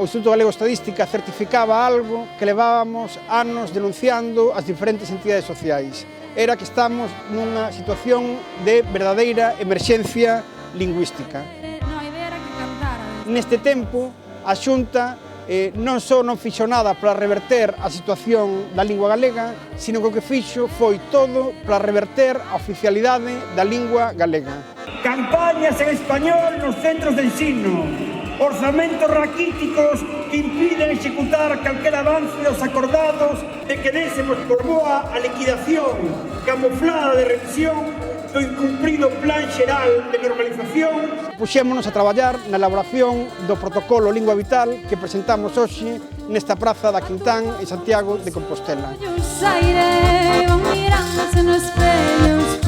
Instituto Galego de Estadística certificaba algo que levábamos anos denunciando as diferentes entidades sociais. Era que estamos nunha situación de verdadeira emerxencia lingüística. Neste tempo, a Xunta non só non fixo nada para reverter a situación da lingua galega, sino que o que fixo foi todo para reverter a oficialidade da lingua galega. Campañas en español nos centros de ensino, orzamentos raquíticos que impiden executar calquera avance dos acordados de que désemos por boa a liquidación camuflada de revisión do incumprido Plan Xeral de Normalización. Puxémonos a traballar na elaboración do protocolo Lingua Vital que presentamos hoxe nesta praza da Quintán en Santiago de Compostela.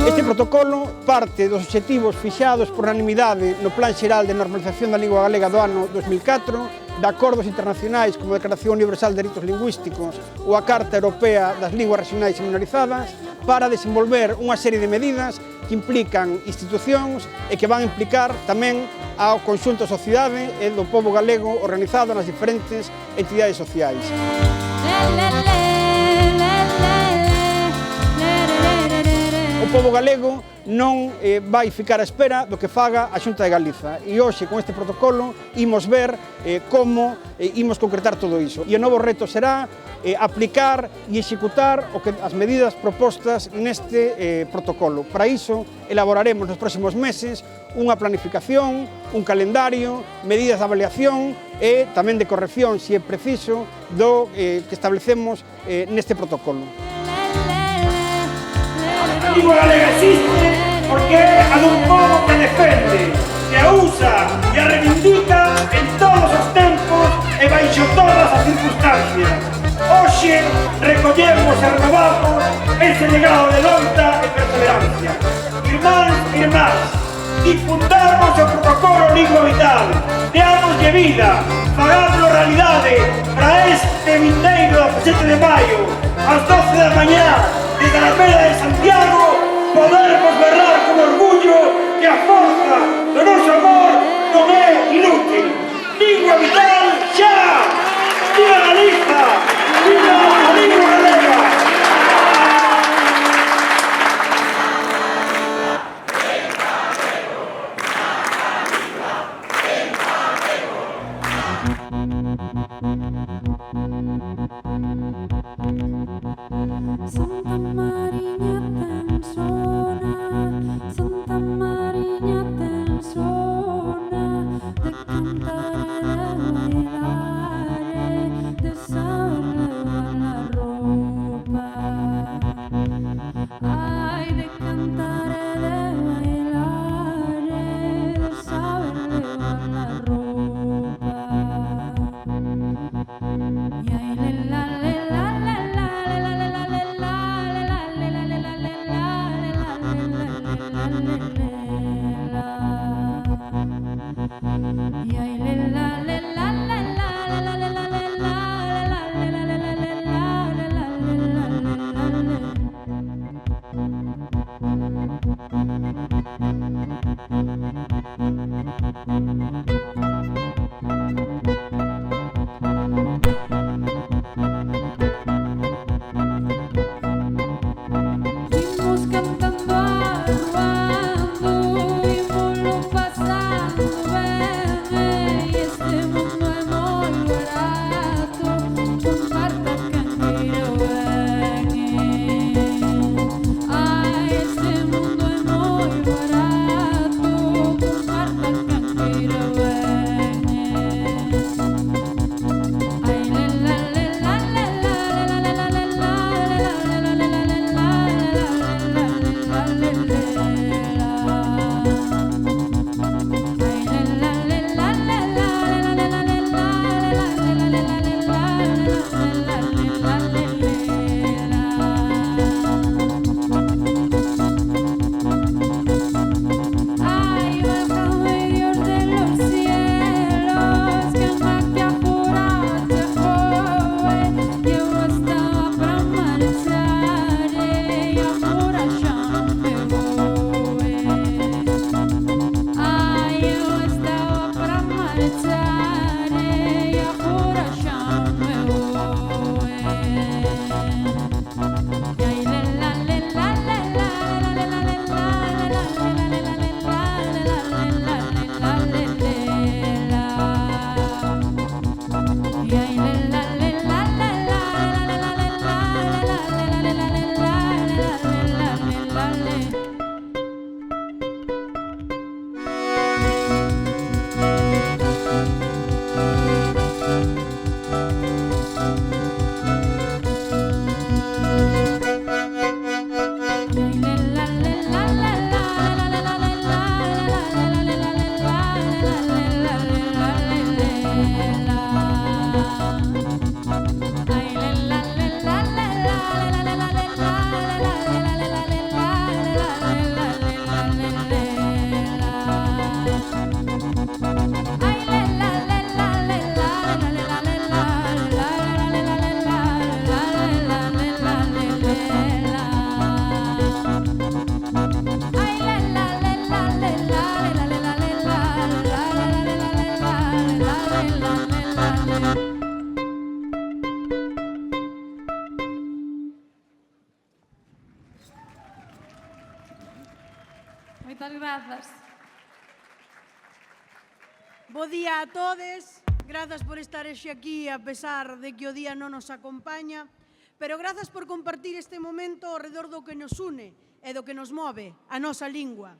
Este protocolo parte dos obxectivos fixados por unanimidade no Plan Xeral de Normalización da Lingua Galega do ano 2004, de acordos internacionais como a Declaración Universal de Dereitos Lingüísticos ou a Carta Europea das Linguas Regionais e Minorizadas, para desenvolver unha serie de medidas que implican institucións e que van implicar tamén ao conxunto da sociedade e do pobo galego organizado nas diferentes entidades sociais. O pobo galego non vai ficar á espera do que faga a Xunta de Galiza e hoxe con este protocolo imos ver como imos concretar todo iso. E o novo reto será aplicar e executar as medidas propostas neste protocolo. Para iso elaboraremos nos próximos meses unha planificación, un calendario, medidas de avaliación e tamén de corrección, se é preciso, do que establecemos neste protocolo. A lingua galega existe porque é a dun pobo que defende, que a usa e a reivindica en todos os tempos e baixo todas as circunstancias. Hoxe recollemos e renovamos ese legado de loita e perseverancia. Irmáns e irmás, difundamos o protocolo Lingua Vital, deámoslle vida, fagámoslo realidade para este vindeiro 17 de maio, ás 12 da mañá, desde a Alameda de Santiago, podermos berrar con orgullo que a forza do noso amor non é inútil. Lingua Vital xa! Viva Galiza! Viva a lingua galega! Santa Mariña ten sona, Santa Mariña ten sona, de cantar e de bailar, de saber levar la ropa. Ay, de cantar e de bailar, de saber levar la ropa. Y ay, le la le la le la le la le la le la le la le la le la le la le la le la. Y ay, le la le la le la le la le la le la le la le la le la le la le la le. Fuimos cantando arrugando Moitas grazas. Bo día a todes, grazas por estar hoxe aquí a pesar de que o día non nos acompaña, pero grazas por compartir este momento ao redor do que nos une e do que nos move, a nosa lingua.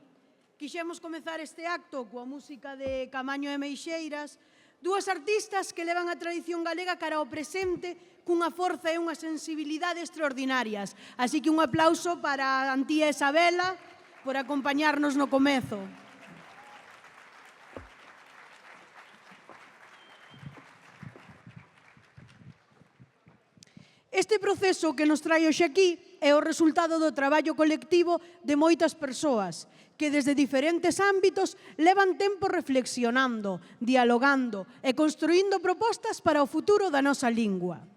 Quixemos comezar este acto coa música de Camaño e Meixeiras, dúas artistas que levan a tradición galega cara ao presente cunha forza e unha sensibilidade extraordinarias. Así que un aplauso para a Antía Isabela por acompañarnos no comezo. Este proceso que nos trae hoxe aquí é o resultado do traballo colectivo de moitas persoas que desde diferentes ámbitos levan tempo reflexionando, dialogando e construindo propostas para o futuro da nosa lingua.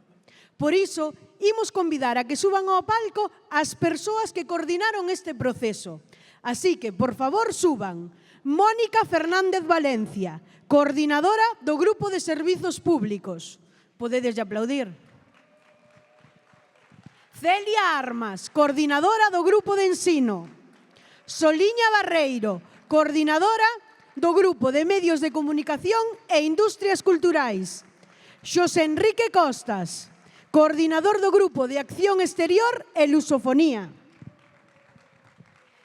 Por iso, imos convidar a que suban ao palco as persoas que coordinaron este proceso. Así que, por favor, suban. Mónica Fernández Valencia, coordinadora do Grupo de Servizos Públicos. Podedes aplaudir. Celia Armas, coordinadora do Grupo de Ensino. Soliña Barreiro, coordinadora do Grupo de Medios de Comunicación e Industrias Culturais. Xosé Enrique Costas, coordinador do Grupo de Acción Exterior e Lusofonía.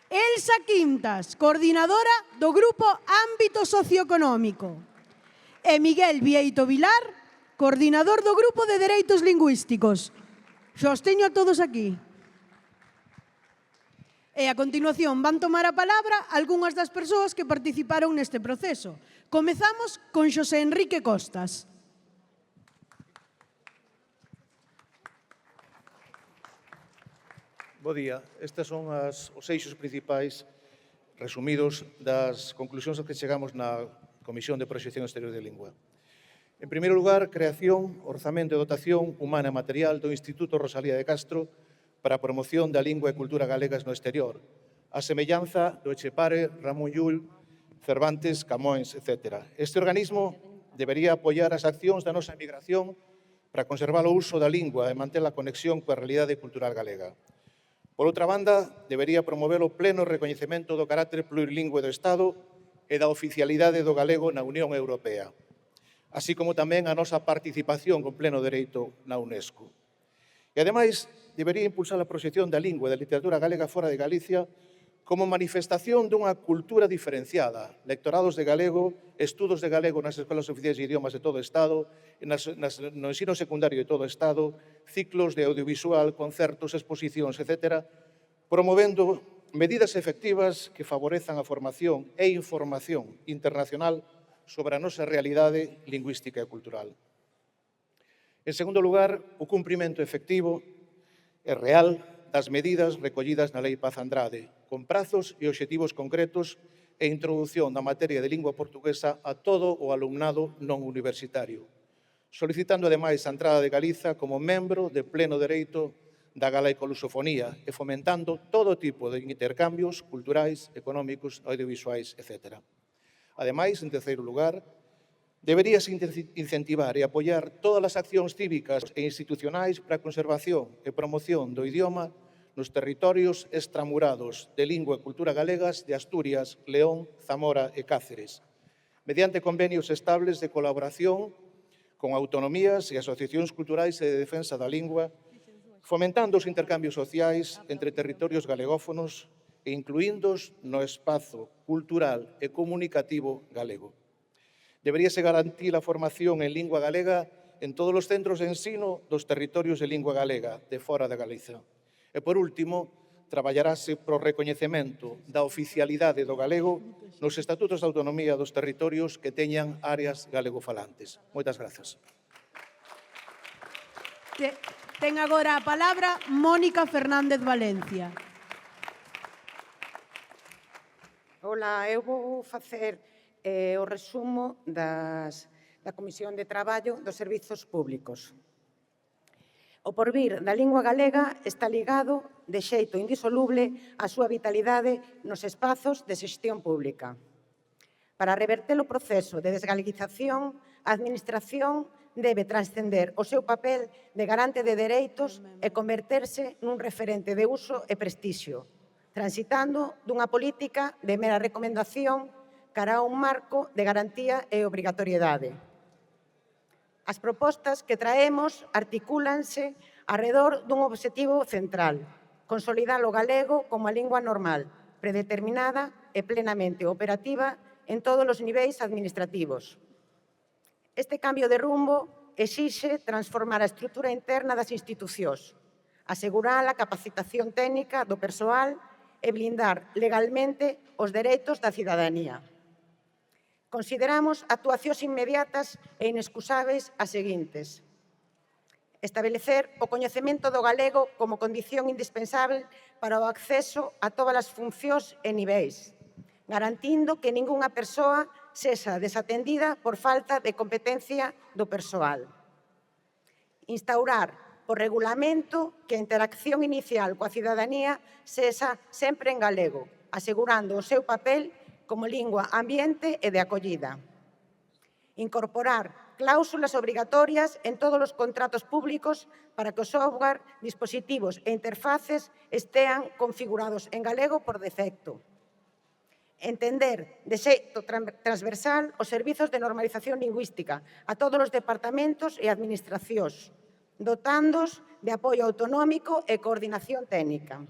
Elsa Quintas, coordinadora do Grupo Ámbito Socioeconómico. E Miguel Vieito Vilar, coordinador do Grupo de Dereitos Lingüísticos. Xa os teño a todos aquí. E a continuación van tomar a palabra algunhas das persoas que participaron neste proceso. Comezamos con Xosé Enrique Costas. Bo día. Estes son os eixos principais resumidos das conclusións a que chegamos na Comisión de Proxección Exterior de Lingua. En primeiro lugar, creación, orzamento e dotación humana e material do Instituto Rosalía de Castro para a promoción da lingua e cultura galegas no exterior, a semellanza do Etxepare, Ramón Llull, Cervantes, Camões, etc. Este organismo debería apoiar as accións da nosa emigración para conservar o uso da lingua e manter a conexión coa realidade cultural galega. Por outra banda, debería promover o pleno recoñecemento do carácter plurilingüe do Estado e da oficialidade do galego na Unión Europea, así como tamén a nosa participación con pleno dereito na UNESCO. E, ademais, debería impulsar a proxección da lingua e da literatura galega fora de Galicia como manifestación dunha cultura diferenciada, lectorados de galego, estudos de galego nas escolas oficiais de idiomas de todo o Estado, no ensino secundario de todo o Estado, ciclos de audiovisual, concertos, exposicións, etc., promovendo medidas efectivas que favorezan a formación e información internacional sobre a nosa realidade lingüística e cultural. En segundo lugar, o cumprimento efectivo e real das medidas recollidas na Lei Paz Andrade, con prazos e obxectivos concretos e introdución da materia de lingua portuguesa a todo o alumnado non universitario, solicitando ademais a entrada de Galiza como membro de pleno dereito da galaico-lusofonía e fomentando todo tipo de intercambios culturais, económicos, audiovisuais, etc. Ademais, en terceiro lugar, deberíase incentivar e apoiar todas as accións cívicas e institucionais para a conservación e promoción do idioma nos territorios extramurados de lingua e cultura galegas de Asturias, León, Zamora e Cáceres, mediante convenios estables de colaboración con autonomías e asociacións culturais e de defensa da lingua, fomentando os intercambios sociais entre territorios galegófonos e incluíndos no espazo cultural e comunicativo galego. Deberíase garantir a formación en lingua galega en todos os centros de ensino dos territorios de lingua galega de fora de Galiza. E, por último, traballarase pro recoñecemento da oficialidade do galego nos estatutos de autonomía dos territorios que teñan áreas galegofalantes. Moitas grazas. Ten agora a palabra Mónica Fernández Valencia. Ola, eu vou facer o resumo da Comisión de Traballo dos Servizos Públicos. O porvir da lingua galega está ligado de xeito indisoluble á súa vitalidade nos espazos de xestión pública. Para reverter o proceso de desgaleguización, a Administración debe transcender o seu papel de garante de dereitos e converterse nun referente de uso e prestixio, transitando dunha política de mera recomendación cara a un marco de garantía e obrigatoriedade. As propostas que traemos articúlanse arredor dun obxectivo central, consolidar o galego como a lingua normal, predeterminada e plenamente operativa en todos os niveis administrativos. Este cambio de rumbo exixe transformar a estrutura interna das institucións, asegurar a capacitación técnica do persoal e blindar legalmente os dereitos da cidadanía. Consideramos actuacións inmediatas e inexcusáveis as seguintes: estabelecer o coñecemento do galego como condición indispensable para o acceso a todas as funcións e niveis, garantindo que ningunha persoa sexa desatendida por falta de competencia do persoal. Instaurar por regulamento que a interacción inicial coa cidadanía sexa sempre en galego, asegurando o seu papel como lingua ambiente e de acollida. Incorporar cláusulas obrigatorias en todos os contratos públicos para que os software, dispositivos e interfaces estean configurados en galego por defecto. Entender de xeito transversal os servizos de normalización lingüística a todos os departamentos e administracións, dotándoos de apoio autonómico e coordinación técnica.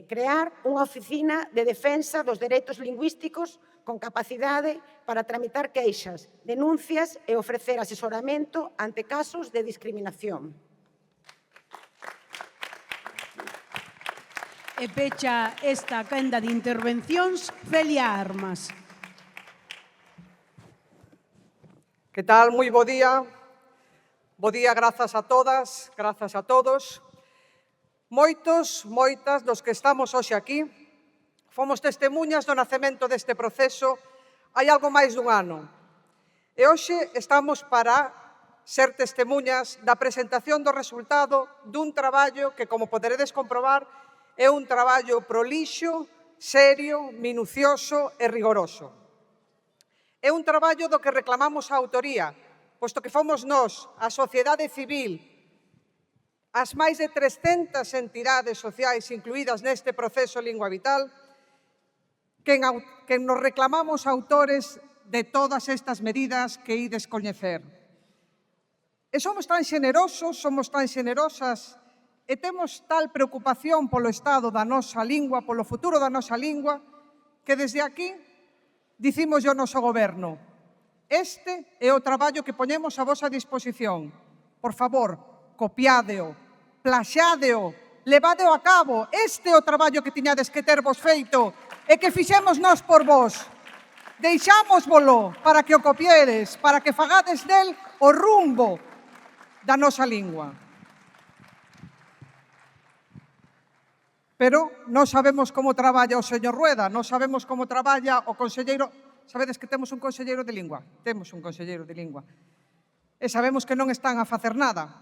Crear unha oficina de defensa dos dereitos lingüísticos con capacidade para tramitar queixas, denuncias e ofrecer asesoramento ante casos de discriminación. E pecha esta quenda de intervencións Celia Armas. Que tal? Moi bo día. Bo día, grazas a todas, grazas a todos. Moitas dos que estamos hoxe aquí fomos testemunhas do nacemento deste proceso hai algo máis dun ano. E hoxe estamos para ser testemunhas da presentación do resultado dun traballo que, como poderedes comprobar, é un traballo prolixo, serio, minucioso e rigoroso. É un traballo do que reclamamos a autoría, posto que fomos nós, a sociedade civil, as máis de 300 entidades sociais incluídas neste proceso Lingua Vital, que nos reclamamos autores de todas estas medidas que ides coñecer. E somos tan xenerosos, somos tan xenerosas, e temos tal preocupación polo estado da nosa lingua, polo futuro da nosa lingua, que desde aquí dicimos ao noso goberno: este é o traballo que poñemos a vosa disposición. Por favor, copiádeo, plaxádeo, levádeo a cabo. Este é o traballo que tiñades que tervos feito e que fixemos nós por vos. Deixámosvolo para que o copiedes, para que fagades del o rumbo da nosa lingua. Pero non sabemos como traballa o señor Rueda, non sabemos como traballa o conselleiro. Sabedes que temos un conselleiro de lingua? Temos un conselleiro de lingua. E sabemos que non están a facer nada.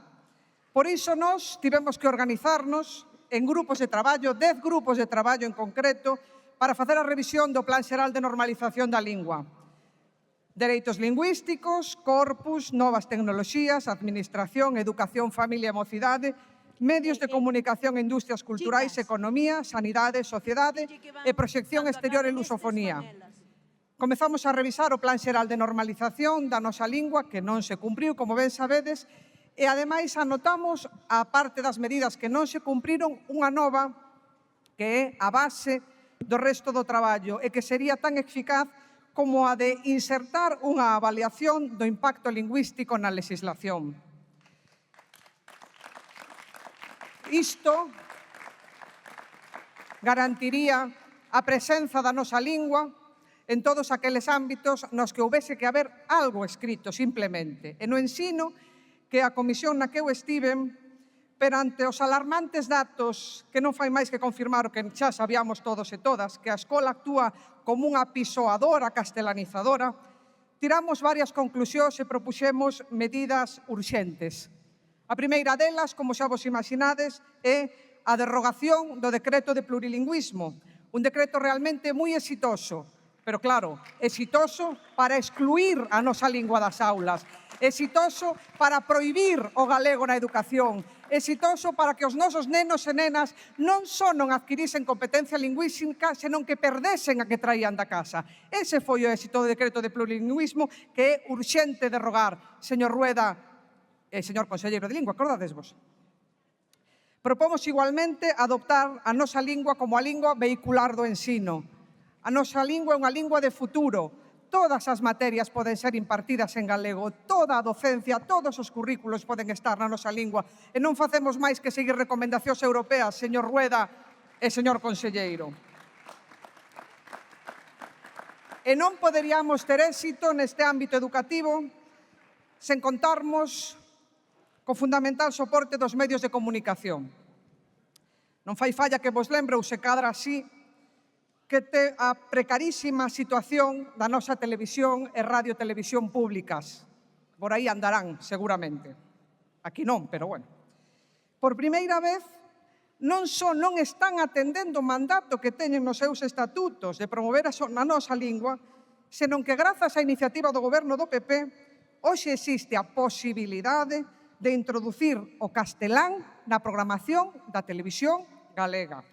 Por iso nós tivemos que organizarnos en grupos de traballo, 10 grupos de traballo en concreto, para facer a revisión do Plan Xeral de Normalización da Lingua. Dereitos lingüísticos, corpus, novas tecnoloxías, administración, educación, familia e mocidade, medios de comunicación e industrias culturais, economía, sanidade, sociedade e proxección exterior e lusofonía. Comezamos a revisar o Plan Xeral de Normalización da nosa lingua, que non se cumpriu, como ben sabedes, e, ademais, anotamos, a parte das medidas que non se cumpriron, unha nova, que é a base do resto do traballo, e que sería tan eficaz como a de insertar unha avaliación do impacto lingüístico na legislación. Isto garantiría a presenza da nosa lingua en todos aqueles ámbitos nos que houbese que haber algo escrito simplemente. E no ensino, que a comisión na que eu estiven, perante os alarmantes datos que non fai máis que confirmar o que xa sabíamos todos e todas, que a escola actúa como unha pisoadora castelanizadora, tiramos varias conclusións e propuxemos medidas urxentes. A primeira delas, como xa vos imaginades, é a derrogación do decreto de plurilingüismo, un decreto realmente moi exitoso, Pero claro, exitoso para excluir a nosa lingua das aulas, exitoso para prohibir o galego na educación, exitoso para que os nosos nenos e nenas non só non adquirisen competencia lingüística, senón que perdesen a que traían da casa. Ese foi o éxito do decreto de plurilingüismo que é urxente derrogar, señor Rueda e señor conselleiro de Lingua, acordadesvos? Propomos igualmente adoptar a nosa lingua como a lingua vehicular do ensino. A nosa lingua é unha lingua de futuro. Todas as materias poden ser impartidas en galego, toda a docencia, todos os currículos poden estar na nosa lingua e non facemos máis que seguir recomendacións europeas, señor Rueda e señor conselleiro. E non poderíamos ter éxito neste ámbito educativo sen contarmos co fundamental soporte dos medios de comunicación. Non fai falla que vos lembre, ou se cadra así, que te a precarísima situación da nosa televisión e radiotelevisión públicas. Por aí andarán, seguramente. Aquí non, pero bueno. Por primeira vez, non só non están atendendo o mandato que teñen nos seus estatutos de promover a nosa lingua, senón que grazas á iniciativa do goberno do PP, hoxe existe a posibilidade de introducir o castelán na programación da televisión galega.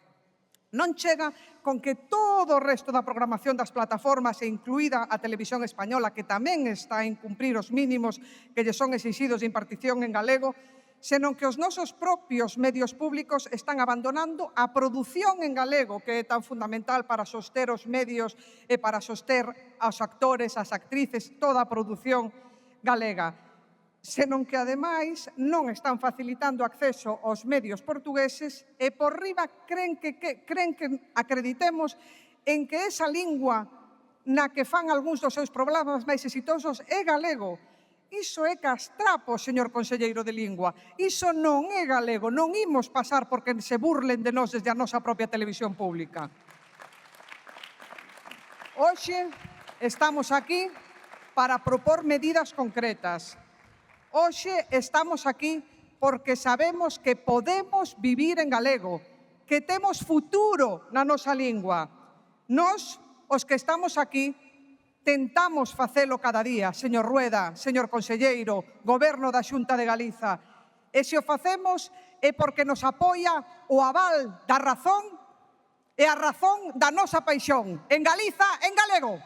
Non chega con que todo o resto da programación das plataformas, e incluída a televisión española, que tamén está a incumprir os mínimos que lle son exixidos de impartición en galego, senón que os nosos propios medios públicos están abandonando a produción en galego, que é tan fundamental para soster os medios e para soster aos actores, as actrices, toda a produción galega, senón que, ademais, non están facilitando acceso aos medios portugueses e, por riba, creen que acreditemos en que esa lingua na que fan algúns dos seus programas máis exitosos é galego. Iso é castrapo, señor conselleiro de Lingua. Iso non é galego. Non imos pasar porque se burlen de nós desde a nosa propia televisión pública. Hoxe estamos aquí para propor medidas concretas. Hoxe estamos aquí porque sabemos que podemos vivir en galego, que temos futuro na nosa lingua. Nós, os que estamos aquí, tentamos facelo cada día, señor Rueda, señor conselleiro, Goberno da Xunta de Galiza. E se o facemos é porque nos apoia o aval da razón e a razón da nosa paixón. En Galiza, en galego.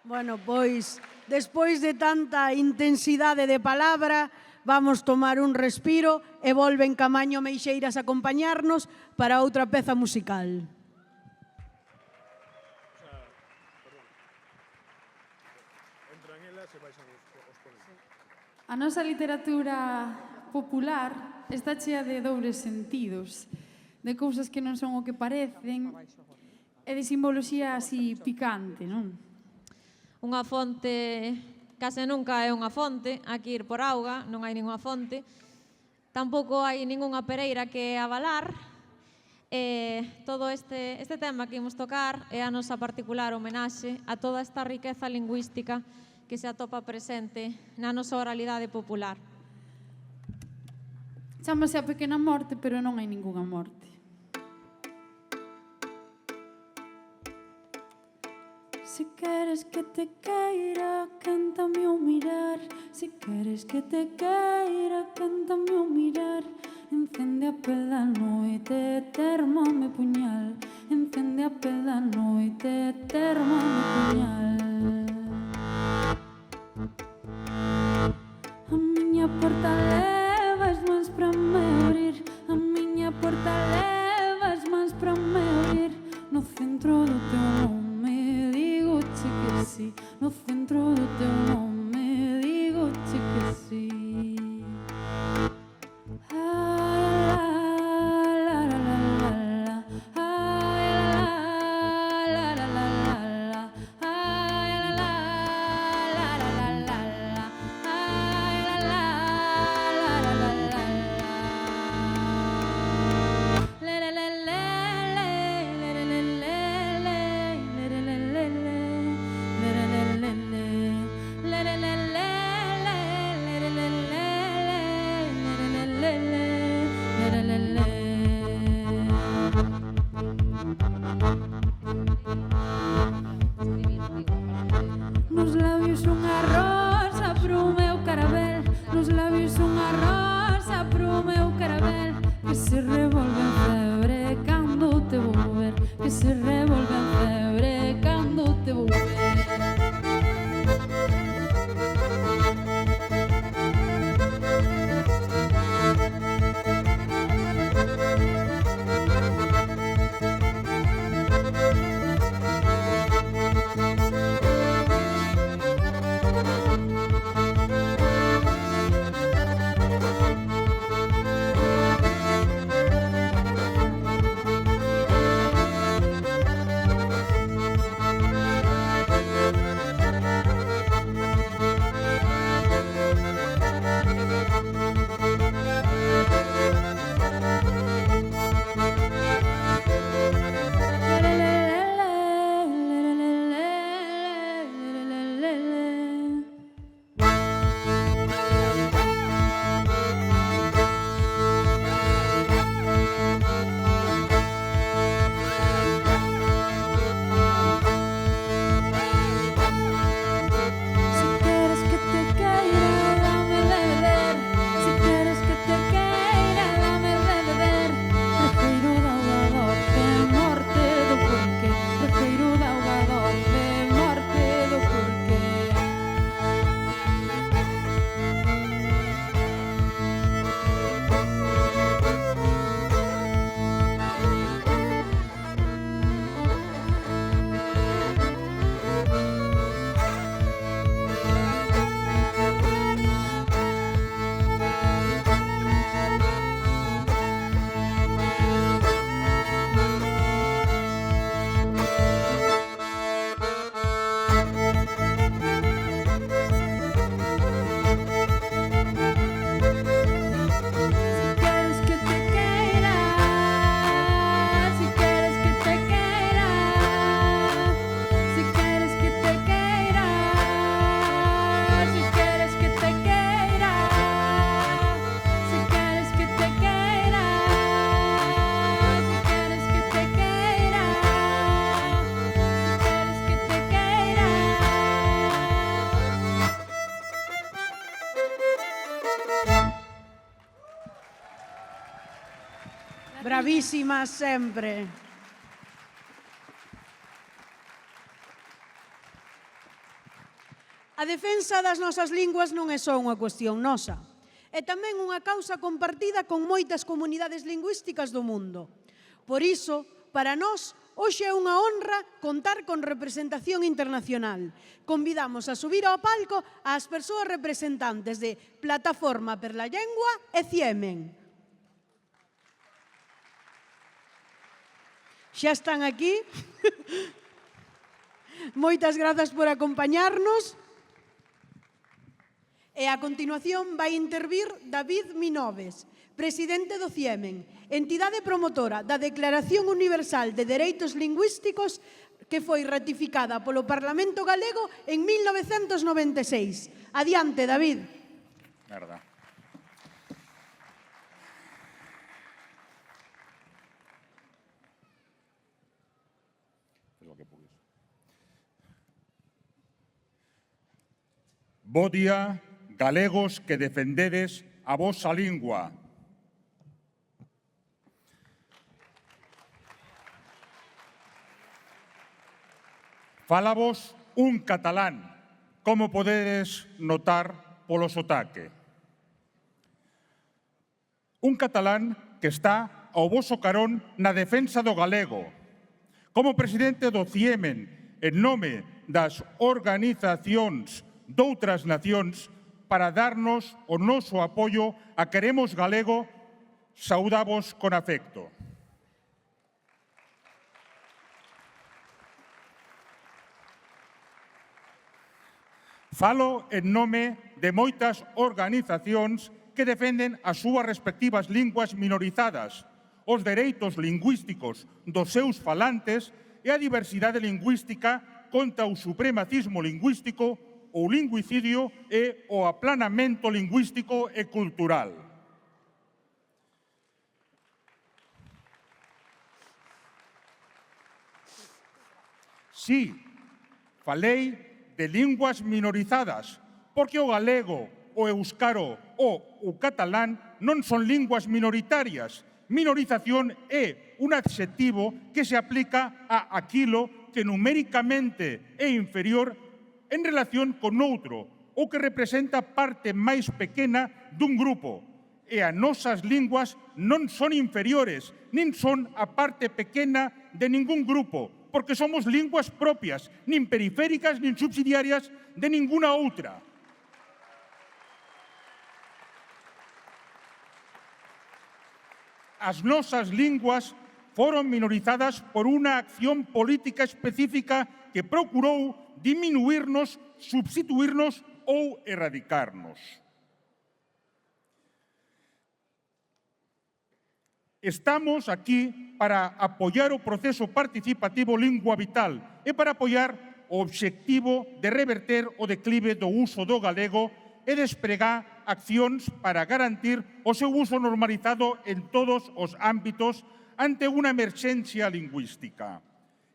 Bueno, pois, despois de tanta intensidade de palabra, vamos tomar un respiro e volven Camaño Meixeiras a acompañarnos para outra peza musical. A nosa literatura popular está chea de dobles sentidos, de cousas que non son o que parecen e de simboloxía así picante, non? Unha fonte case nunca é unha fonte, hai que ir por auga, non hai ningunha fonte. Tampouco hai ningunha pereira que avalar. Todo este tema que imos tocar é a nosa particular homenaxe a toda esta riqueza lingüística que se atopa presente na nosa oralidade popular. Chámase a pequena morte, pero non hai ningunha morte. Si queres que te queira, cántame o mirar. Si queres que te queira, cántame o mirar. Encende a pel da noite, termame puñal. Encende a pel da noite, termame puñal. A miña porta leva as mans para me abrir. A miña porta leva as mans para me abrir. No centro do teu nome que sí, no centro do teu nome digo-che que sí. La la la la la la. se revolve en febre cando te vou ver, que se revolve en febre cando te vou ver. Bravísimas sempre. A defensa das nosas linguas non é só unha cuestión nosa. É tamén unha causa compartida con moitas comunidades lingüísticas do mundo. Por iso, para nós, hoxe é unha honra contar con representación internacional. Convidamos a subir ao palco ás persoas representantes de Plataforma per la Llengua e Ciemen. Xa están aquí. Moitas grazas por acompañarnos. E a continuación vai intervir David Minoves, presidente do Ciemen, entidade promotora da Declaración Universal de Dereitos Lingüísticos que foi ratificada polo Parlamento Galego en 1996. Adiante, David. Merda. Bo día, galegos que defendedes a vosa lingua. Fálabos un catalán, como podedes notar polo sotaque. Un catalán que está ao voso carón na defensa do galego. Como presidente do Ciemen, en nome das organizacións doutras nacións, para darnos o noso apoio a Queremos Galego, saudamos con afecto. Falo en nome de moitas organizacións que defenden as súas respectivas linguas minorizadas, os dereitos lingüísticos dos seus falantes e a diversidade lingüística contra o supremacismo lingüístico, o lingüicidio e o aplanamento lingüístico e cultural. Sí, falei de linguas minorizadas, porque o galego, o éuscaro ou o catalán non son linguas minoritarias, Minorización é un adxetivo que se aplica a aquilo que numéricamente é inferior en relación con outro ou que representa parte máis pequena dun grupo. E as nosas linguas non son inferiores, nin son a parte pequena de ningún grupo, porque somos linguas propias, nin periféricas nin subsidiarias de ninguna outra. As nosas linguas foron minorizadas por unha acción política específica que procurou diminuirnos, substituirnos ou erradicarnos. Estamos aquí para apoiar o proceso participativo Lingua Vital e para apoiar o obxectivo de reverter o declive do uso do galego e despregar accións para garantir o seu uso normalizado en todos os ámbitos ante unha emerxencia lingüística.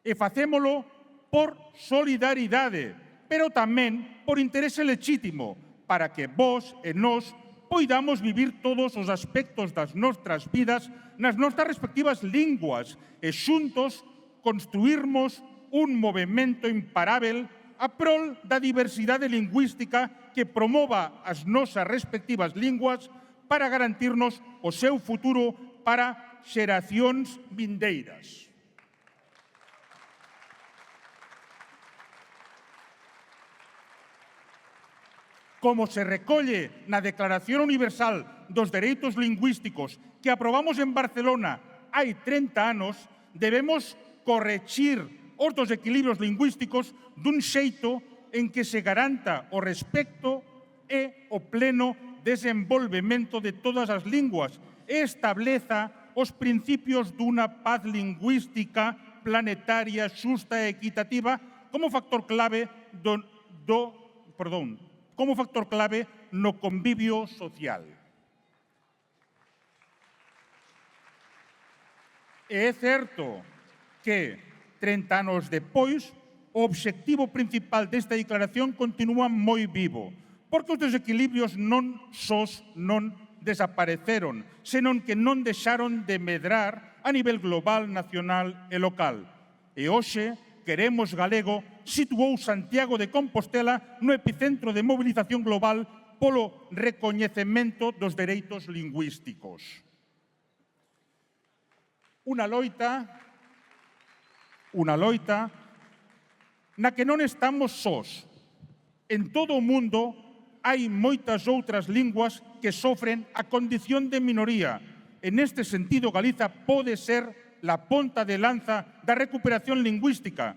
E facémolo por solidaridade, pero tamén por interese lexítimo, para que vós e nós poidamos vivir todos os aspectos das nostras vidas nas nosas respectivas linguas e xuntos construirmos un movemento imparábel a prol da diversidade lingüística que promova as nosas respectivas linguas para garantirnos o seu futuro para xeracións vindeiras. Como se recolle na Declaración Universal dos Dereitos Lingüísticos que aprobamos en Barcelona hai 30 anos, debemos correxir os desequilibrios lingüísticos dun xeito en que se garanta o respecto e o pleno desenvolvemento de todas as linguas e estableza os principios dunha paz lingüística planetaria, xusta e equitativa como factor clave no convivio social. E é certo que 30 anos depois, o obxectivo principal desta declaración continúa moi vivo, porque os desequilibrios non desapareceron, senón que non deixaron de medrar a nivel global, nacional e local. E hoxe, Queremos Galego situou Santiago de Compostela no epicentro de mobilización global polo recoñecemento dos dereitos lingüísticos. Unha loita na que non estamos sós. En todo o mundo hai moitas outras linguas que sofren a condición de minoría. En este sentido, Galiza pode ser la ponta de lanza da recuperación lingüística,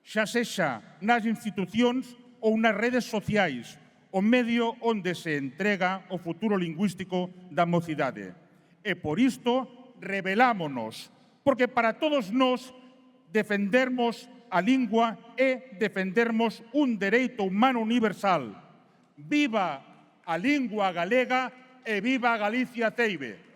xa sexa nas institucións ou nas redes sociais, o medio onde se entrega o futuro lingüístico da mocidade. E por isto, rebelámonos, porque para todos nós, defendermos a lingua é defendermos un dereito humano universal. Viva a lingua galega e viva Galicia Ceibe.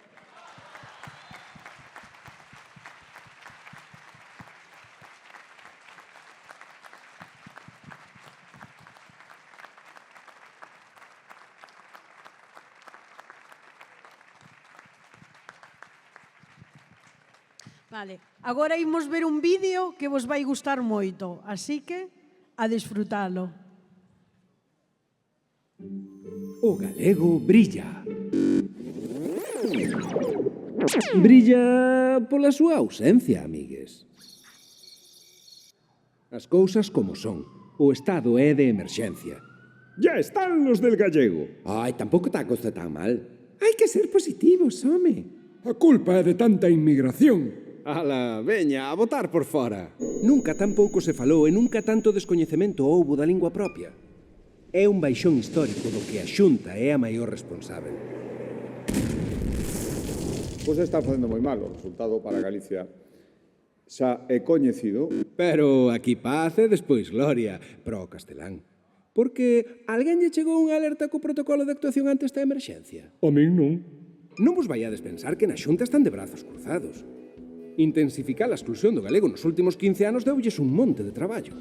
Vale, agora imos ver un vídeo que vos vai gustar moito, así que a disfrutalo. O galego brilla. Brilla pola súa ausencia, amigues. As cousas como son. O estado é de emerxencia. Ya están los del gallego. Ai, tampouco está a cosa tan mal. Hai que ser positivos, home. A culpa é de tanta inmigración. Ala, veña, a botar por fora. Nunca tan pouco se falou e nunca tanto descoñecemento houbo da lingua propia. É un baixón histórico do que a Xunta é a maior responsável. Pois está facendo moi mal o resultado para Galicia. Xa é coñecido. Pero aquí paz e despois gloria pro castelán. Porque alguén lle chegou unha alerta co protocolo de actuación ante esta emerxencia? A min non. Non vos vaiades pensar que na Xunta están de brazos cruzados. Intensificar a exclusión do galego nos últimos 15 anos deulles un monte de traballo.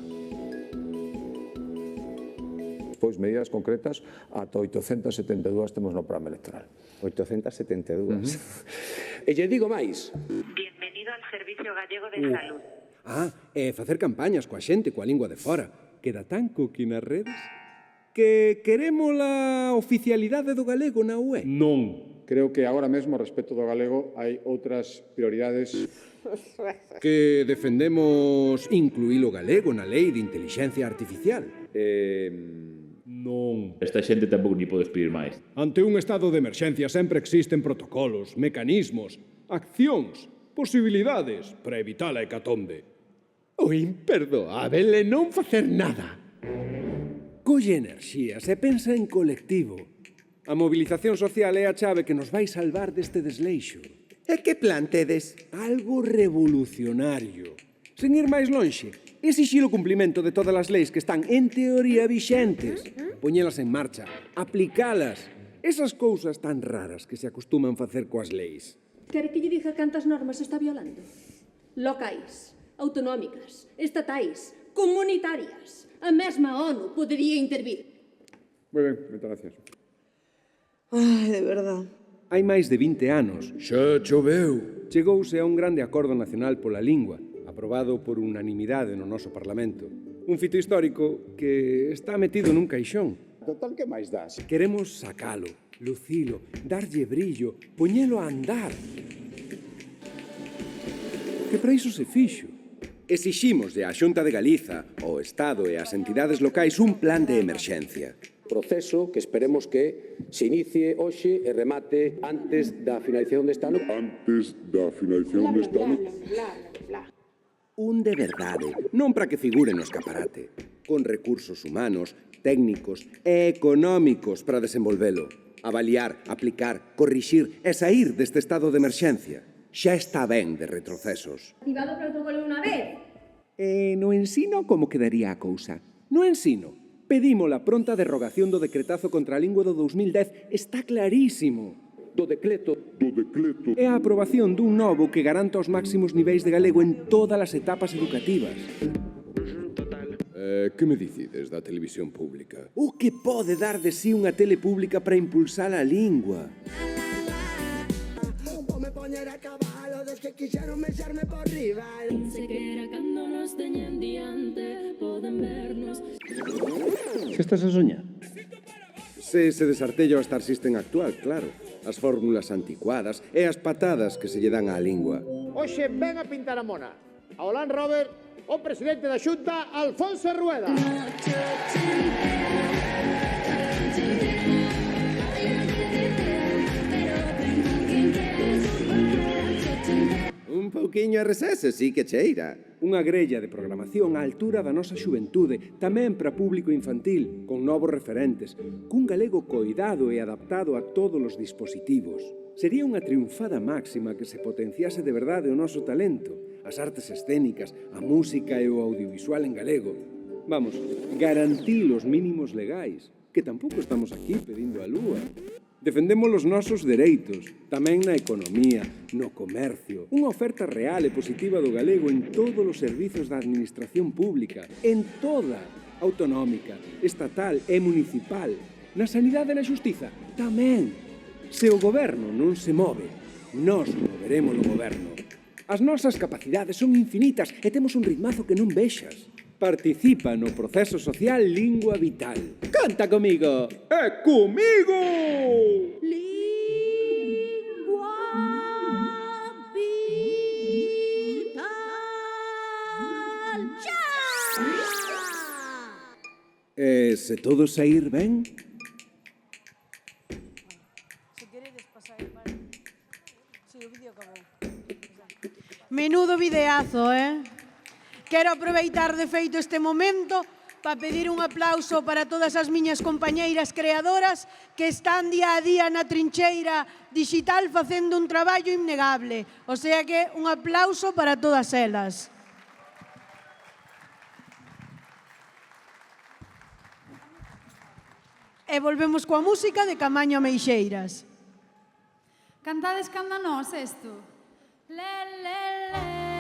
Pois medidas concretas, ata 872 temos no programa electoral. 872. E lle digo máis. Bienvenido al Servicio Gallego de Salud. E facer campañas coa xente, coa lingua de fora. Queda tan cookie nas redes que queremos a oficialidade do galego na UE. Non. Creo que agora mesmo, respecto do galego, hai outras prioridades. Que defendemos incluir o galego na lei de inteligencia artificial. Non. Esta xente tampouco ni podes pedir máis. Ante un estado de emerxencia sempre existen protocolos, mecanismos, accións, posibilidades para evitar a hecatombe. O imperdoável é non facer nada. Colle enerxías e pensa en colectivo. A mobilización social é a chave que nos vai salvar deste desleixo. E que plan tedes? Algo revolucionario. Sen ir máis lonxe, exixir o cumplimento de todas as leis que están en teoría vixentes. Poñelas en marcha, aplicalas. Esas cousas tan raras que se acostuman facer coas leis. Quere que lle diga cantas normas está violando? Locais, autonómicas, estatais, comunitarias. A mesma ONU podería intervir. Moi ben, moitas gracias. Ai, de verdad. Hai máis de 20 anos, xa choveu, chegouse a un grande acordo nacional pola lingua, aprobado por unanimidade no noso Parlamento. Un fito histórico que está metido nun caixón. Total, que máis das? Queremos sacalo, lucilo, darlle brillo, poñelo a andar. Que para iso se fixo. Exiximos de a Xunta de Galiza, o Estado e as entidades locais un plan de emerxencia. Proceso que esperemos que se inicie hoxe e remate antes da finalización deste ano. Antes da finalización deste ano. Un de verdade, non para que figure no escaparate, con recursos humanos, técnicos e económicos para desenvolvelo, avaliar, aplicar, corrixir e sair deste estado de emerxencia. Xa está ben de retrocesos. Activado o protocolo unha vez. E no ensino como quedaría a cousa? No ensino, pedimos a pronta derrogación do decretazo contra a lingua do 2010. Está clarísimo. Do decreto. E a aprobación dun novo que garanta os máximos niveis de galego en todas as etapas educativas. Que me dicides da televisión pública? O que pode dar de sí unha tele pública para impulsar a lingua? Que quixeron mexerme por riba. Sequera cando nos teñen diante poden vernos. Que estás a soñar? Se desartella o Star System actual, claro. As fórmulas anticuadas e as patadas que se lle dan á lingua. Hoxe ven a pintar a mona ao Land Rover o presidente da Xunta, Alfonso Rueda. Un pouquiño RSS, sí que cheira. Unha grella de programación á altura da nosa xuventude, tamén para público infantil, con novos referentes, cun galego coidado e adaptado a todos os dispositivos. Sería unha triunfada máxima que se potenciase de verdade o noso talento, as artes escénicas, a música e o audiovisual en galego. Vamos, garantir os mínimos legais, que tampouco estamos aquí pedindo a lúa. Defendemos os nosos dereitos, tamén na economía, no comercio, unha oferta real e positiva do galego en todos os servizos da administración pública, en toda, autonómica, estatal e municipal, na sanidade e na xustiza, tamén. Se o goberno non se move, nós moveremos o goberno. As nosas capacidades son infinitas e temos un ritmazo que non vexas. Participa no proceso social Lingua Vital. Canta comigo. ¡E comigo! Lingua Vital. ¡Ya! E se todo saír ben? Menudo videazo, Quero aproveitar de feito este momento para pedir un aplauso para todas as miñas compañeiras creadoras que están día a día na trincheira digital facendo un traballo innegable. O sea que un aplauso para todas elas. E volvemos coa música de Camaño Meixeiras. Cantades canda nós isto. Le, le, le.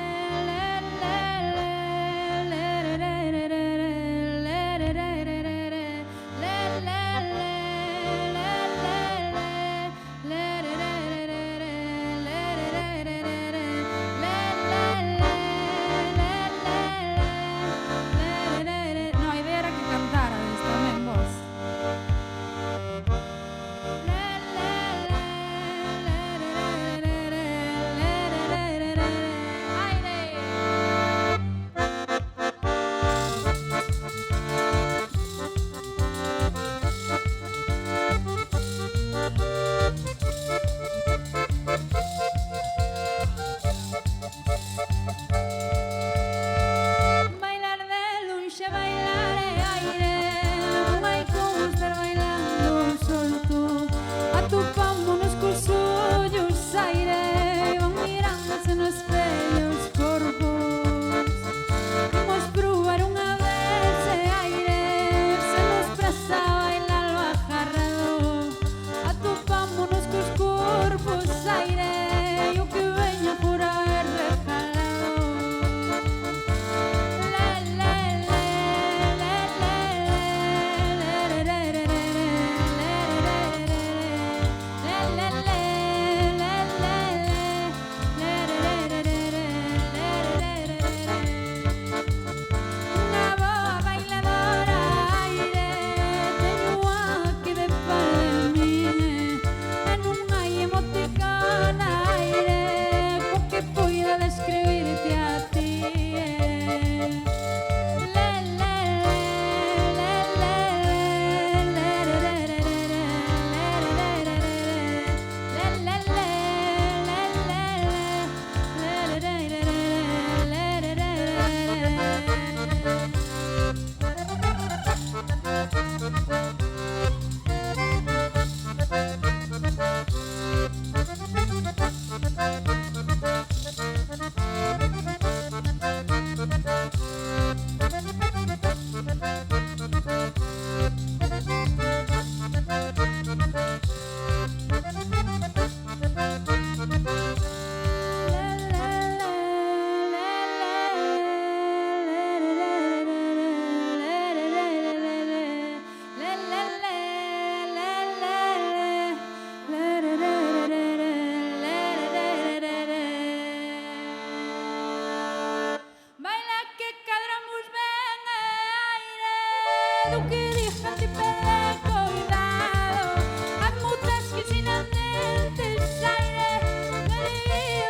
que dixen de perder cuidado. Hai moitas que sin antes aire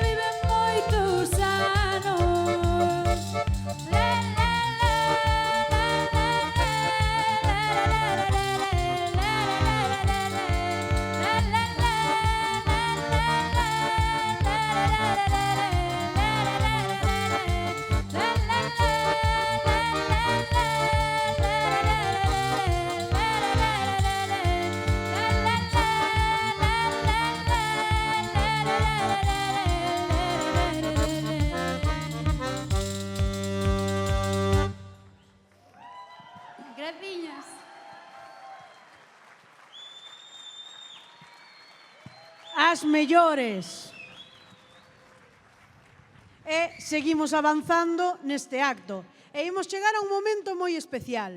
viven moitos anos. Graciñas. As mellores. E seguimos avanzando neste acto. E imos chegar a un momento moi especial.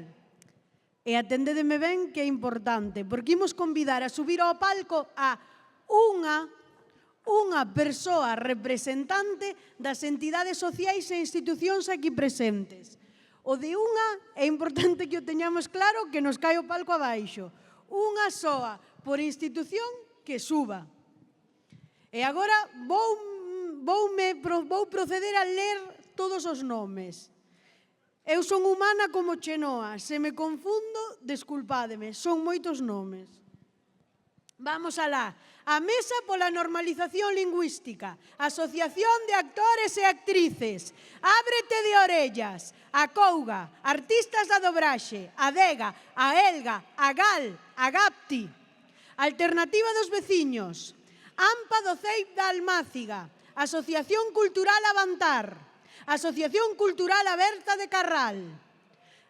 E atendedeme ben que é importante, porque imos convidar a subir ao palco a unha persoa representante das entidades sociais e institucións aquí presentes. O de unha é importante que o teñamos claro que nos cae o palco abaixo. Unha soa por institución que suba. E agora vou proceder a ler todos os nomes. Eu son humana como Chenoa. Se me confundo, desculpádeme. Son moitos nomes. Vamos alá. A Mesa pola Normalización Lingüística, Asociación de Actores e Actrices, Ábrete de Orellas, a Couga, Artistas da Dobraxe, a Dega, a Elga, a Gal, a Gapti, Alternativa dos Veciños, AMPA do Ceip da Almáciga, Asociación Cultural Avantar, Asociación Cultural Aberta de Carral,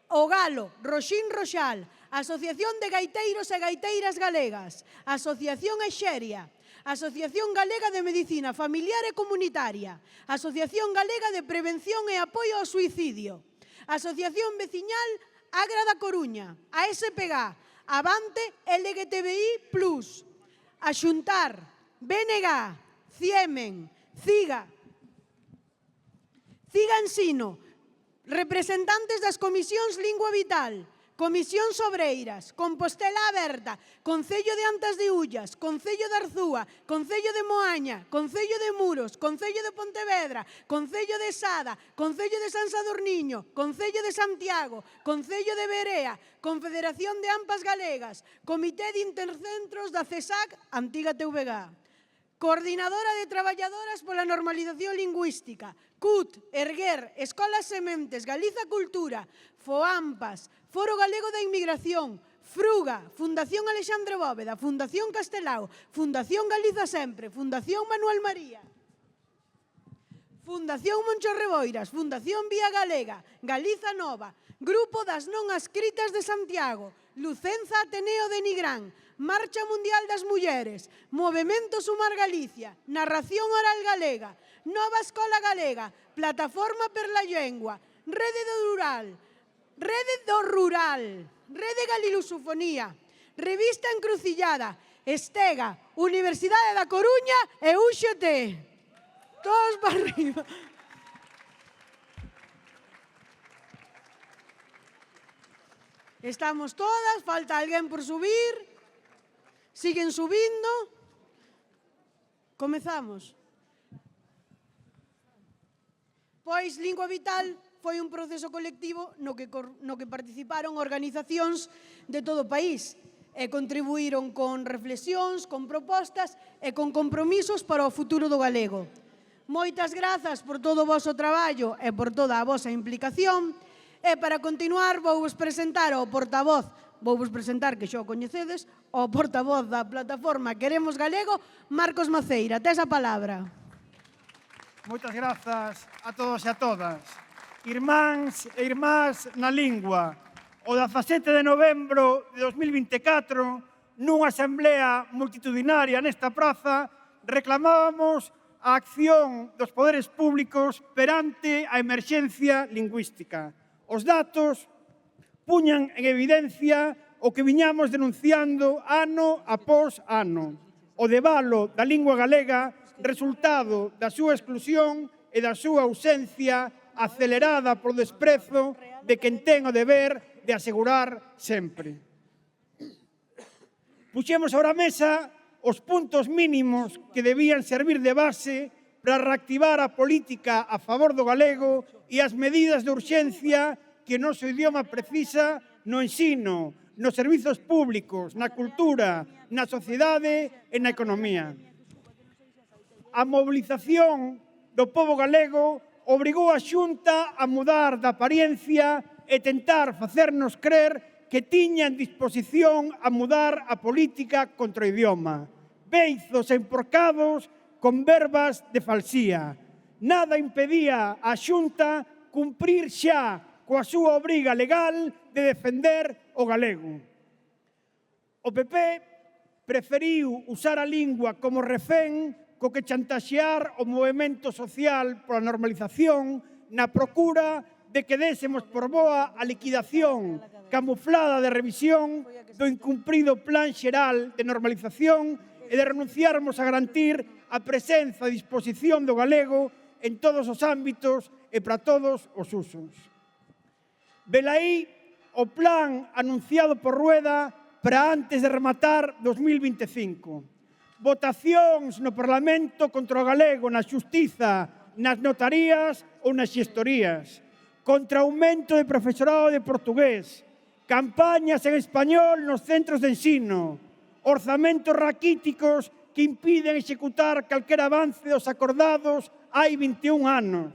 O Galo, Roxín Roxal, Asociación de Gaiteiros e Gaiteiras Galegas, Asociación Exeria, Asociación Galega de Medicina Familiar e Comunitaria, Asociación Galega de Prevención e Apoio ao Suicidio, Asociación Veciñal Agra da Coruña, a SPG, Avante LGTBI+, a Xuntar, BNG, Ciemen, CIGA, CIGA Ensino, representantes das comisións Lingua Vital, Comisión Sobreiras, Compostela Aberta, Concello de Antas de Ullas, Concello de Arzúa, Concello de Moaña, Concello de Muros, Concello de Pontevedra, Concello de Sada, Concello de San Sadurniño, Concello de Santiago, Concello de Berea, Confederación de AMPAs Galegas, Comité de Intercentros da CESAC, antiga TVG, Coordinadora de Traballadoras pola Normalización Lingüística, CUT, Erguer, Escolas Sementes, Galiza Cultura, FOAMPAS, Foro Galego da Inmigración, Fruga, Fundación Alexandre Bóveda, Fundación Castelao, Fundación Galiza Sempre, Fundación Manuel María, Fundación Moncho Reboiras, Fundación Vía Galega, Galiza Nova, Grupo das Non Adscritas de Santiago, Lucenza Ateneo de Nigrán, Marcha Mundial das Mulleres, Movemento Sumar Galicia, Narración Oral Galega, Nova Escola Galega, Plataforma per la Llengua, Rede do Rural, Rede Galilusofonía, Revista Encrucillada, Estega, Universidade da Coruña e UXT. Todos para arriba. Estamos todas, falta alguén por subir. Siguen subindo. Comezamos. Pois Lingua Vital foi un proceso colectivo no que participaron organizacións de todo o país e contribuíron con reflexións, con propostas e con compromisos para o futuro do galego. Moitas grazas por todo o voso traballo e por toda a vosa implicación. E para continuar vou presentar ao portavoz, que xa o coñecedes, o portavoz da plataforma Queremos Galego, Marcos Maceira. Tes a palabra. Moitas grazas a todos e a todas. Irmáns e irmás na lingua, o 17 de novembro de 2024, nunha asamblea multitudinaria nesta praza, reclamábamos a acción dos poderes públicos perante a emerxencia lingüística. Os datos puñan en evidencia o que viñamos denunciando ano após ano. O debalo da lingua galega, resultado da súa exclusión e da súa ausencia acelerada por desprezo de quen ten o deber de asegurar sempre. Puxemos sobre a mesa os puntos mínimos que debían servir de base para reactivar a política a favor do galego e as medidas de urxencia que o noso idioma precisa no ensino, nos servizos públicos, na cultura, na sociedade e na economía. A mobilización do pobo galego obrigou a Xunta a mudar de apariencia e tentar facernos crer que tiña en disposición a mudar a política contra o idioma. Beizos emporcados con verbas de falsía. Nada impedía a Xunta cumprir xa coa súa obriga legal de defender o galego. O PP preferiu usar a lingua como refén co que chantaxear o movemento social pola normalización na procura de que désemos por boa a liquidación camuflada de revisión do incumprido Plan Xeral de Normalización e de renunciarmos a garantir a presenza e disposición do galego en todos os ámbitos e para todos os usos. Velaí o plan anunciado por Rueda para antes de rematar 2025. Votacións no Parlamento contra o galego na xustiza, nas notarías ou nas xestorías. Contra aumento de profesorado de portugués. Campañas en español nos centros de ensino. Orzamentos raquíticos que impiden executar calquera avance dos acordados hai 21 anos.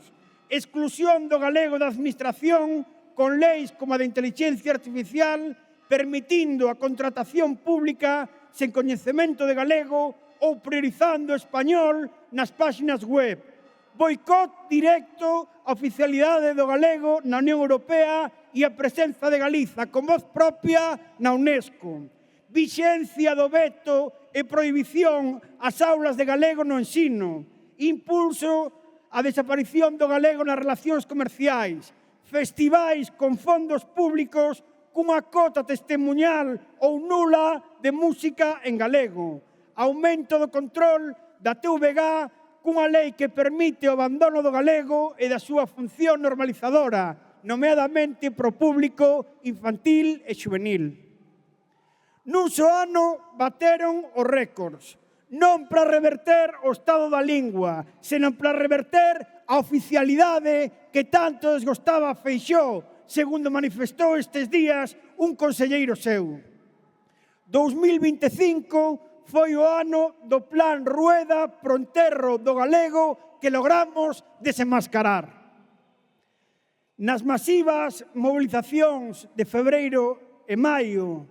Exclusión do galego da administración con leis como a de inteligencia artificial permitindo a contratación pública sen coñecemento de galego ou priorizando o español nas páxinas web. Boicot directo a oficialidade do galego na Unión Europea e a presenza de Galiza con voz propia na UNESCO. Vixencia do veto e prohibición ás aulas de galego no ensino. Impulso á desaparición do galego nas relacións comerciais. Festivais con fondos públicos cunha cota testemunhal ou nula de música en galego. Aumento do control da TVG cunha lei que permite o abandono do galego e da súa función normalizadora, nomeadamente pro público infantil e xuvenil. Nun só ano bateron os récords, non para reverter o estado da lingua, senón para reverter a oficialidade que tanto desgostaba a Feixóo, segundo manifestou estes días un conselleiro seu. 2025 foi o ano do Plan Rueda pro enterro do galego que logramos desenmascarar. Nas masivas mobilizacións de febreiro e maio,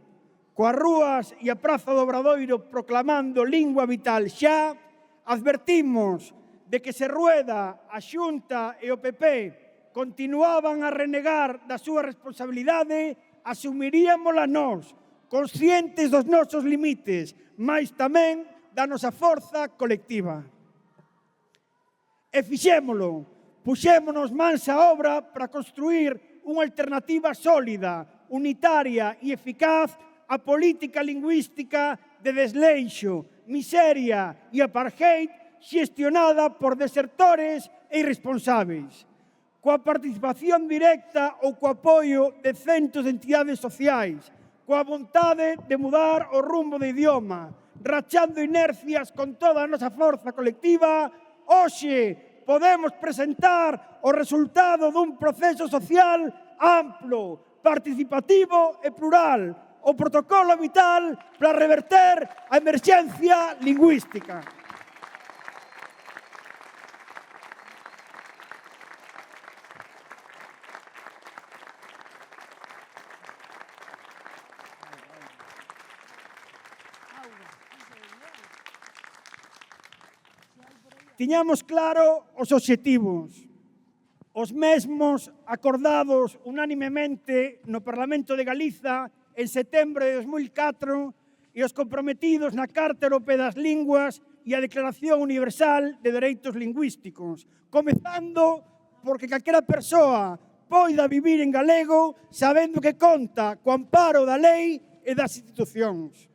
coas rúas e a Praza do Obradoiro proclamando lingua vital xa, advertimos de que se Rueda, a Xunta e o PP continuaban a renegar da súa responsabilidade, asumiríamola nós, conscientes dos nosos limites, mais tamén da nosa forza colectiva. E fixémolo, puxémonos mans á obra para construir unha alternativa sólida, unitaria e eficaz a política lingüística de desleixo, miseria e apartheid xestionada por desertores e irresponsáveis. Coa participación directa ou co apoio de centos de entidades sociais, coa vontade de mudar o rumbo do idioma, rachando inercias con toda a nosa forza colectiva, hoxe podemos presentar o resultado dun proceso social amplo, participativo e plural, o protocolo vital para reverter a emerxencia lingüística. Tiñamos claro os obxectivos, os mesmos acordados unanimemente no Parlamento de Galiza en setembro de 2004 e os comprometidos na Carta Europea das Linguas e a Declaración Universal de Dereitos Lingüísticos, comezando porque calquera persoa poida vivir en galego sabendo que conta co amparo da lei e das institucións.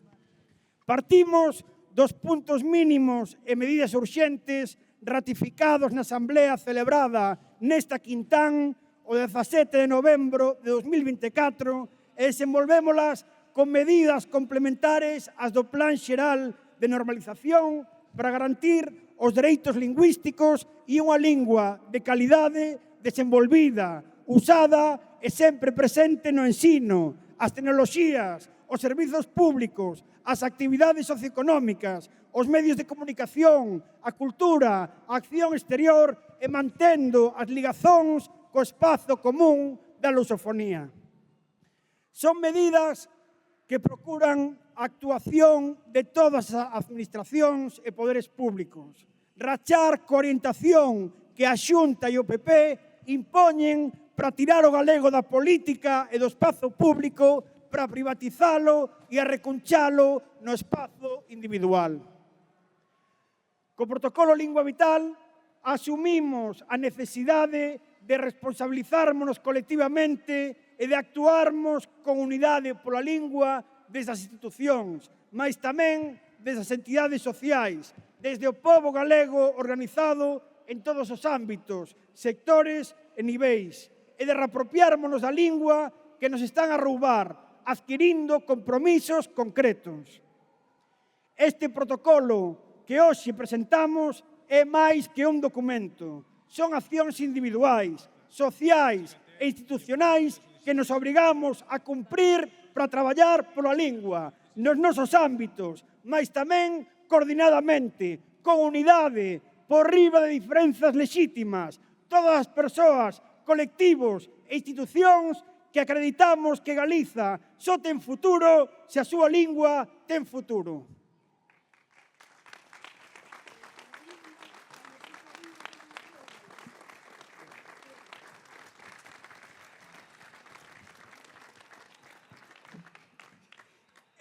Partimos dos puntos mínimos e medidas urxentes ratificados na Asamblea celebrada nesta quintán o 17 de novembro de 2024 e desenvolvémolas con medidas complementares ás do Plan Xeral de Normalización para garantir os dereitos lingüísticos e unha lingua de calidade desenvolvida, usada e sempre presente no ensino, as tecnoloxías, os servizos públicos, as actividades socioeconómicas, os medios de comunicación, a cultura, a acción exterior e mantendo as ligazóns co espazo común da lusofonía. Son medidas que procuran a actuación de todas as administracións e poderes públicos, rachar coa orientación que a Xunta e o PP impoñen para tirar o galego da política e do espazo público para privatizalo e arrecunchalo no espazo individual. Co protocolo Lingua Vital asumimos a necesidade de responsabilizarnos colectivamente e de actuarmos con unidade pola lingua desde as institucións, mas tamén desde as entidades sociais, desde o pobo galego organizado en todos os ámbitos, sectores e niveis, e de reapropiármonos da lingua que nos están a roubar, adquirindo compromisos concretos. Este protocolo que hoxe presentamos é máis que un documento. Son accións individuais, sociais e institucionais que nos obrigamos a cumprir para traballar pola lingua nos nosos ámbitos, mas tamén coordinadamente, con unidade, por riba de diferenzas lexítimas, todas as persoas, colectivos e institucións que acreditamos que Galiza só ten futuro se a súa lingua ten futuro.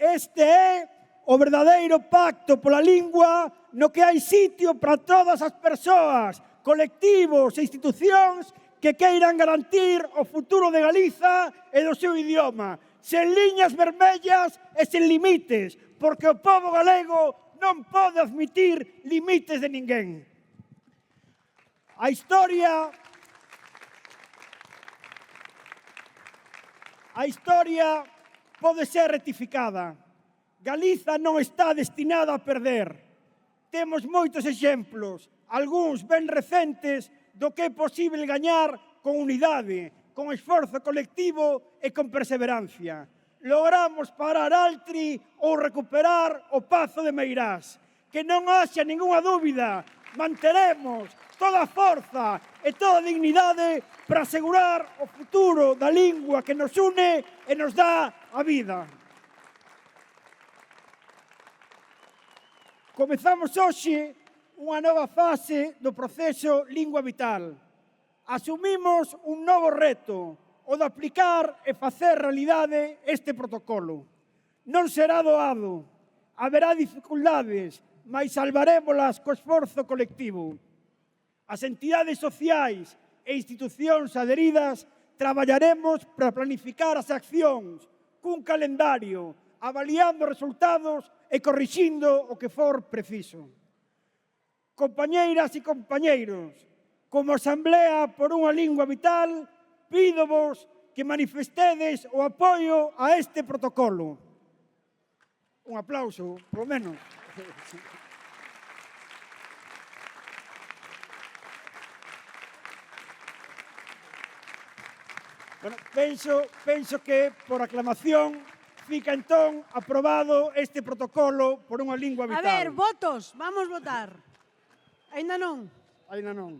Este é o verdadeiro pacto pola lingua no que hai sitio para todas as persoas, colectivos e institucións que queiran garantir o futuro de Galiza e do seu idioma, sen liñas vermellas e sen limites, porque o pobo galego non pode admitir limites de ninguén. A historia pode ser rectificada. Galiza non está destinada a perder. Temos moitos exemplos, algúns ben recentes, do que é posible gañar con unidade, con esforzo colectivo e con perseverancia. Logramos parar Altri ou recuperar o Pazo de Meirás. Que non haxa ningunha dúbida, manteremos toda a forza e toda a dignidade para asegurar o futuro da lingua que nos une e nos dá a vida. Comezamos hoxe unha nova fase do proceso Lingua Vital. Asumimos un novo reto, o de aplicar e facer realidade este protocolo. Non será doado, haberá dificultades, mas salvarémolas co esforzo colectivo. As entidades sociais e institucións adheridas traballaremos para planificar as accións cun calendario, avaliando resultados e corrixindo o que for preciso. Compañeiras e compañeiros, como Asamblea por unha Lingua Vital, pídovos que manifestedes o apoio a este protocolo. Un aplauso, polo menos. Bueno, penso que por aclamación fica entón aprobado este protocolo por unha Lingua Vital. A ver, votos, vamos votar. Aínda non. Aínda non.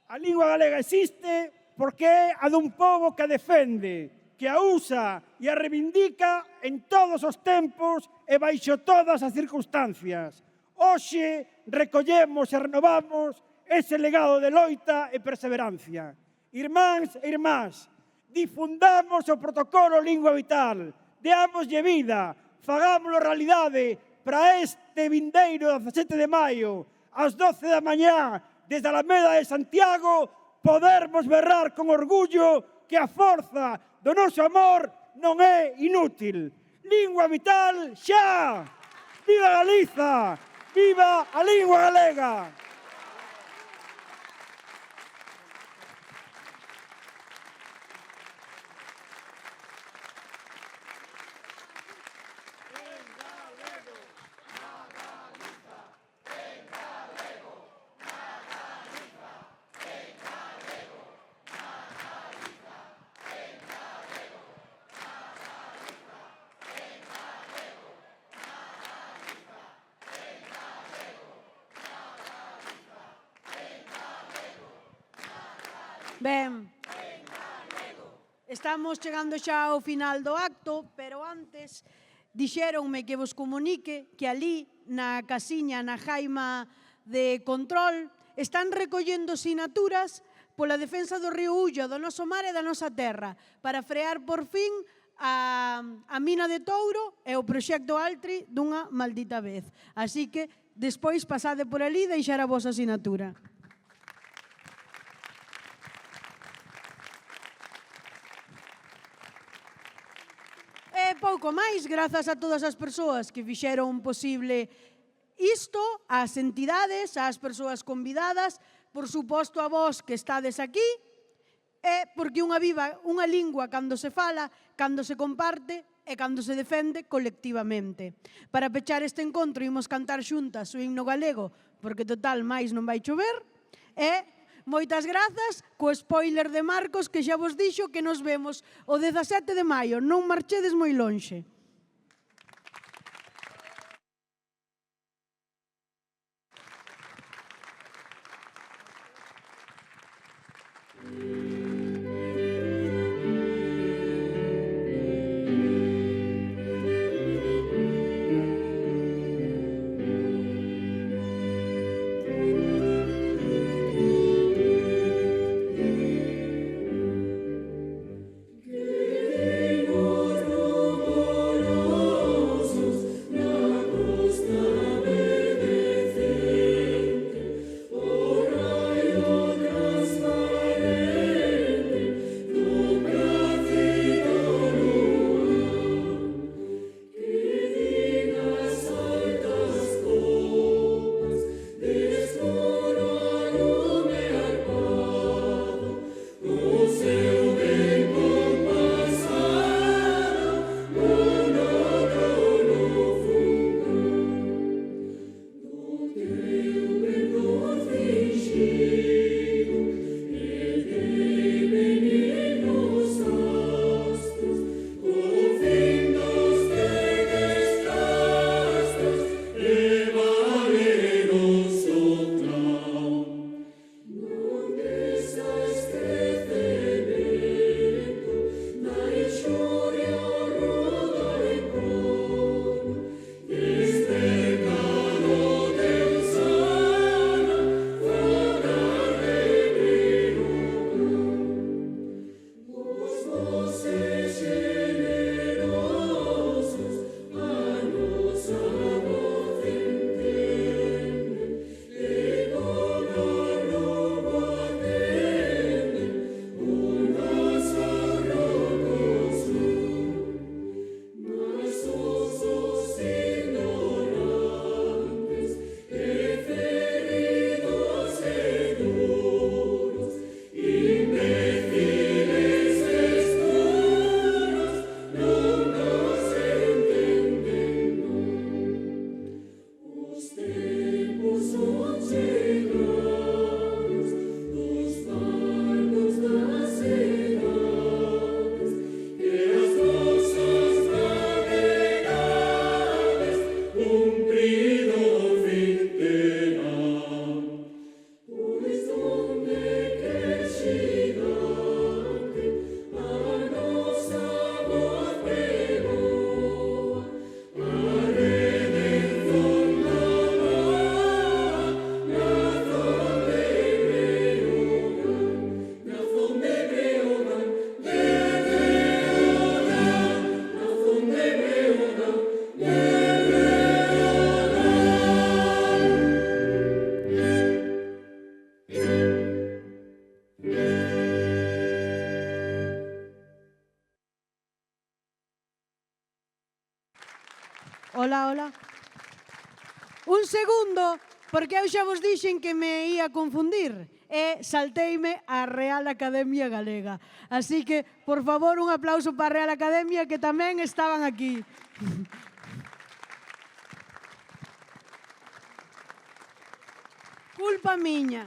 A lingua galega existe porque é a dun pobo que a defende, que a usa e a reivindica en todos os tempos e baixo todas as circunstancias. Hoxe recollemos e renovamos ese legado de loita e perseverancia. Irmáns e irmás, difundamos o protocolo Lingua Vital, deámoslle vida, fagámoslo realidade para este vindeiro 17 de maio, ás 12 da mañá, desde a Alameda de Santiago, podermos berrar con orgullo que a forza do noso amor non é inútil. Lingua Vital xa! Viva Galiza! Viva a lingua galega! Ben, estamos chegando xa ao final do acto, pero antes dixéronme que vos comunique que ali na casiña, na jaima de control, están recollendo sinaturas pola defensa do río Ullo, do noso mar e da nosa terra, para frear por fin a mina de Touro e o proxecto Altri dunha maldita vez. Así que, despois, pasade por ali e deixar a vosa sinatura. E pouco máis, grazas a todas as persoas que fixeron posible isto, ás entidades, ás persoas convidadas, por suposto a vos que estades aquí, e porque unha lingua cando se fala, cando se comparte e cando se defende colectivamente. Para pechar este encontro imos cantar xuntas o himno galego, porque total máis non vai chover, e moitas grazas co spoiler de Marcos que xa vos dixo que nos vemos o 17 de maio, non marchedes moi lonxe. Hola, hola. Un segundo, porque eu xa vos dixen que me ia confundir e salteime a Real Academia Galega. Así que, por favor, un aplauso para a Real Academia que tamén estaban aquí. Culpa miña.